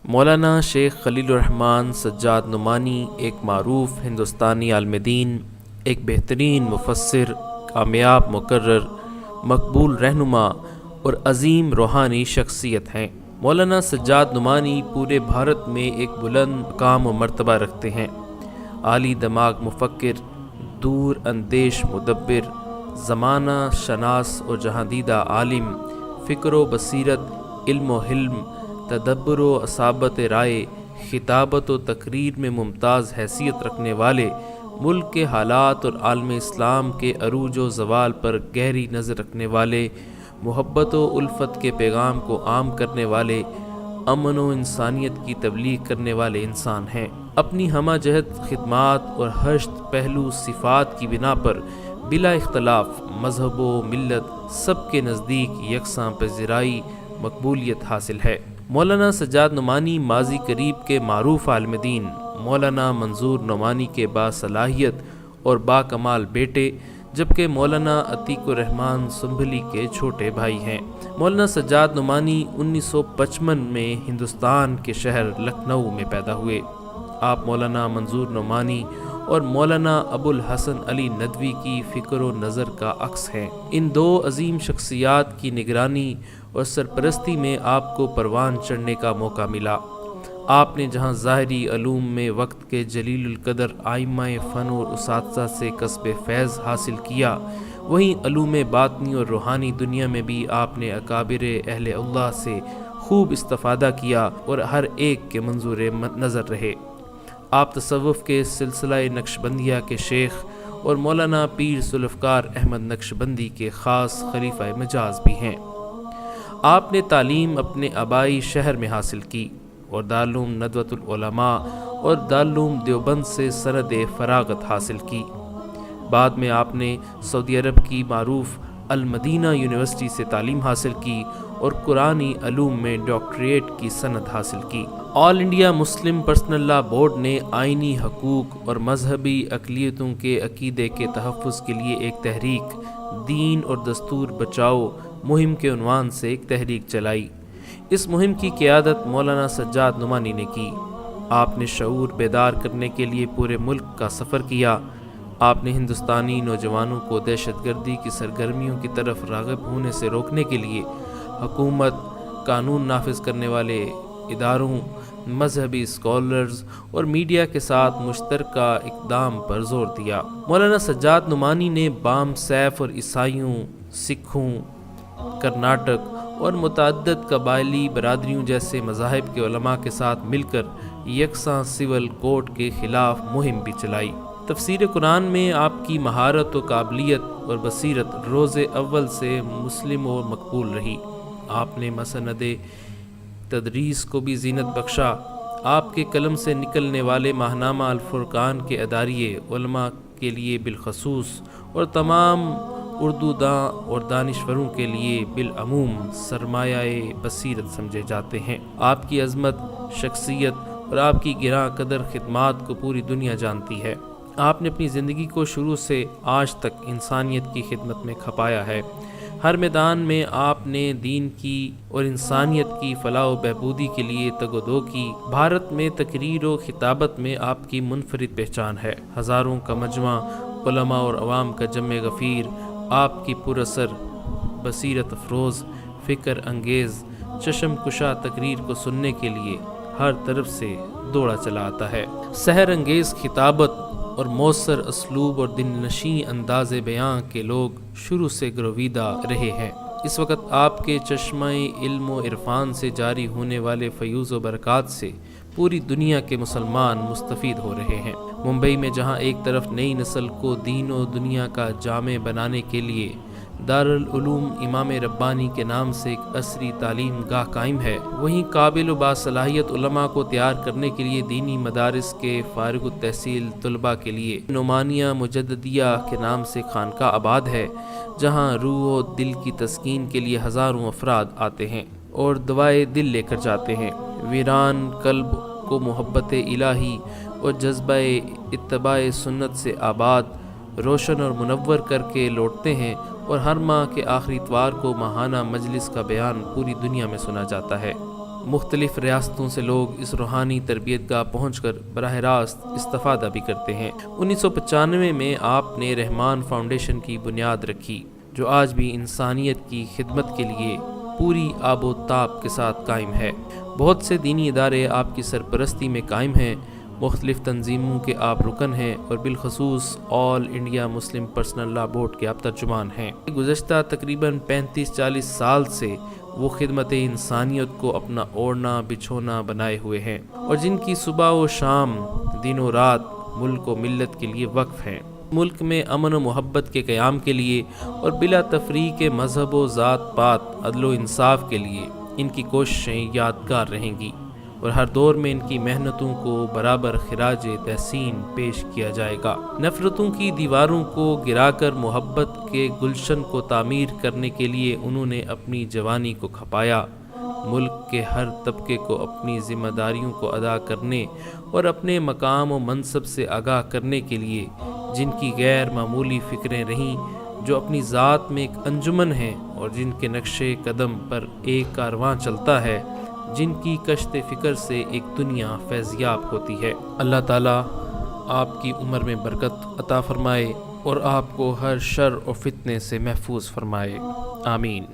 مولانا شیخ خلیل الرحمن سجاد نعمانی ایک معروف ہندوستانی عالم دین، ایک بہترین مفسر، کامیاب مقرر، مقبول رہنما اور عظیم روحانی شخصیت ہیں۔ مولانا سجاد نعمانی پورے بھارت میں ایک بلند مقام و مرتبہ رکھتے ہیں۔ عالی دماغ مفکر، دور اندیش مدبر، زمانہ شناس اور جہاندیدہ عالم، فکر و بصیرت، علم و حلم، تدبر و اصابت رائے، خطابت و تقریر میں ممتاز حیثیت رکھنے والے، ملک کے حالات اور عالم اسلام کے عروج و زوال پر گہری نظر رکھنے والے، محبت و الفت کے پیغام کو عام کرنے والے، امن و انسانیت کی تبلیغ کرنے والے انسان ہیں۔ اپنی ہمہ جہت خدمات اور ہشت پہلو صفات کی بنا پر بلا اختلاف مذہب و ملت سب کے نزدیک یکساں پذیرائی مقبولیت حاصل ہے۔ مولانا سجاد نعمانی ماضی قریب کے معروف عالم دین مولانا منظور نعمانی کے باصلاحیت اور باکمال بیٹے، جبکہ مولانا عتیق الرحمن سنبھلی کے چھوٹے بھائی ہیں۔ مولانا سجاد نعمانی 1955 میں ہندوستان کے شہر لکھنؤ میں پیدا ہوئے۔ آپ مولانا منظور نعمانی اور مولانا ابو الحسن علی ندوی کی فکر و نظر کا عکس ہیں۔ ان دو عظیم شخصیات کی نگرانی اور سرپرستی میں آپ کو پروان چڑھنے کا موقع ملا۔ آپ نے جہاں ظاہری علوم میں وقت کے جلیل القدر ائمہ فن اور اساتذہ سے کسب فیض حاصل کیا، وہیں علوم باطنی اور روحانی دنیا میں بھی آپ نے اکابر اہل اللہ سے خوب استفادہ کیا اور ہر ایک کے منظور نظر رہے۔ آپ تصوف کے سلسلہ نقشبندیہ کے شیخ اور مولانا پیر ذوالفقار احمد نقشبندی کے خاص خلیفہ مجاز بھی ہیں۔ آپ نے تعلیم اپنے آبائی شہر میں حاصل کی اور دارالعلوم ندوۃ العلماء اور دارالعلوم دیوبند سے سند فراغت حاصل کی۔ بعد میں آپ نے سعودی عرب کی معروف المدینہ یونیورسٹی سے تعلیم حاصل کی اور قرآنی علوم میں ڈاکٹریٹ کی سند حاصل کی۔ آل انڈیا مسلم پرسنل لا بورڈ نے آئینی حقوق اور مذہبی اقلیتوں کے عقیدے کے تحفظ کے لیے ایک تحریک دین اور دستور بچاؤ مہم کے عنوان سے ایک تحریک چلائی۔ اس مہم کی قیادت مولانا سجاد نعمانی نے کی۔ آپ نے شعور بیدار کرنے کے لیے پورے ملک کا سفر کیا۔ آپ نے ہندوستانی نوجوانوں کو دہشت گردی کی سرگرمیوں کی طرف راغب ہونے سے روکنے کے لیے حکومت، قانون نافذ کرنے والے اداروں، مذہبی اسکالرز اور میڈیا کے ساتھ مشترکہ اقدام پر زور دیا۔ مولانا سجاد نعمانی نے بام سیف اور عیسائیوں، سکھوں، کرناٹک اور متعدد قبائلی برادریوں جیسے مذاہب کے علماء کے ساتھ مل کر یکساں سول کوڈ کے خلاف مہم بھی چلائی۔ تفسیر قرآن میں آپ کی مہارت و قابلیت اور بصیرت روز اول سے مسلم و مقبول رہی۔ آپ نے مسند تدریس کو بھی زینت بخشا۔ آپ کے قلم سے نکلنے والے ماہنامہ الفرقان کے اداریے علماء کے لیے بالخصوص اور تمام اردو داں اور دانشوروں کے لیے بالعموم سرمایہ بصیرت سمجھے جاتے ہیں۔ آپ کی عظمت، شخصیت اور آپ کی گراں قدر خدمات کو پوری دنیا جانتی ہے۔ آپ نے اپنی زندگی کو شروع سے آج تک انسانیت کی خدمت میں کھپایا ہے۔ ہر میدان میں آپ نے دین کی اور انسانیت کی فلاح و بہبودی کے لیے تگ و دو کی۔ بھارت میں تقریر و خطابت میں آپ کی منفرد پہچان ہے۔ ہزاروں کا مجمع، علماء اور عوام کا جمع غفیر آپ کی پر اثر، بصیرت افروز، فکر انگیز، چشم کشا تقریر کو سننے کے لیے ہر طرف سے دوڑا چلا آتا ہے۔ سحر انگیز خطابت اور مؤثر اسلوب اور دل نشیں انداز بیاں کے لوگ شروع سے گرویدہ رہے ہیں۔ اس وقت آپ کے چشمہ علم و عرفان سے جاری ہونے والے فیوز و برکات سے پوری دنیا کے مسلمان مستفید ہو رہے ہیں۔ ممبئی میں جہاں ایک طرف نئی نسل کو دین و دنیا کا جامع بنانے کے لیے دارالعلوم امام ربانی کے نام سے ایک عصری تعلیم گاہ قائم ہے، وہیں قابل و باصلاحیت علماء کو تیار کرنے کے لیے دینی مدارس کے فارغ التحصیل طلباء کے لیے نعمانیہ مجددیہ کے نام سے خانقاہ آباد ہے، جہاں روح و دل کی تسکین کے لیے ہزاروں افراد آتے ہیں اور دعائے دل لے کر جاتے ہیں۔ ویران قلب کو محبت الہی اور جذبہ اتباع سنت سے آباد، روشن اور منور کر کے لوٹتے ہیں، اور ہر ماہ کے آخری اتوار کو ماہانہ مجلس کا بیان پوری دنیا میں سنا جاتا ہے۔ مختلف ریاستوں سے لوگ اس روحانی تربیت گاہ پہنچ کر براہ راست استفادہ بھی کرتے ہیں۔ 1995 میں آپ نے رحمان فاؤنڈیشن کی بنیاد رکھی، جو آج بھی انسانیت کی خدمت کے لیے پوری آب و تاب کے ساتھ قائم ہے۔ بہت سے دینی ادارے آپ کی سرپرستی میں قائم ہیں، مختلف تنظیموں کے آپ رکن ہیں، اور بالخصوص آل انڈیا مسلم پرسنل لا بورڈ کے آپ ترجمان ہیں۔ گزشتہ تقریباً 35-40 سال سے وہ خدمت انسانیت کو اپنا اوڑھنا بچھونا بنائے ہوئے ہیں، اور جن کی صبح و شام دن و رات ملک و ملت کے لیے وقف ہیں۔ ملک میں امن و محبت کے قیام کے لیے اور بلا تفریق مذہب و ذات پات، عدل و انصاف کے لیے ان کی کوششیں یادگار رہیں گی، اور ہر دور میں ان کی محنتوں کو برابر خراج تحسین پیش کیا جائے گا۔ نفرتوں کی دیواروں کو گرا کر محبت کے گلشن کو تعمیر کرنے کے لیے انہوں نے اپنی جوانی کو کھپایا۔ ملک کے ہر طبقے کو اپنی ذمہ داریوں کو ادا کرنے اور اپنے مقام و منصب سے آگاہ کرنے کے لیے، جن کی غیر معمولی فکریں رہیں، جو اپنی ذات میں ایک انجمن ہیں، اور جن کے نقش قدم پر ایک کارواں چلتا ہے، جن کی کشت فکر سے ایک دنیا فیضیاب ہوتی ہے۔ اللہ تعالیٰ آپ کی عمر میں برکت عطا فرمائے اور آپ کو ہر شر و فتنے سے محفوظ فرمائے، آمین۔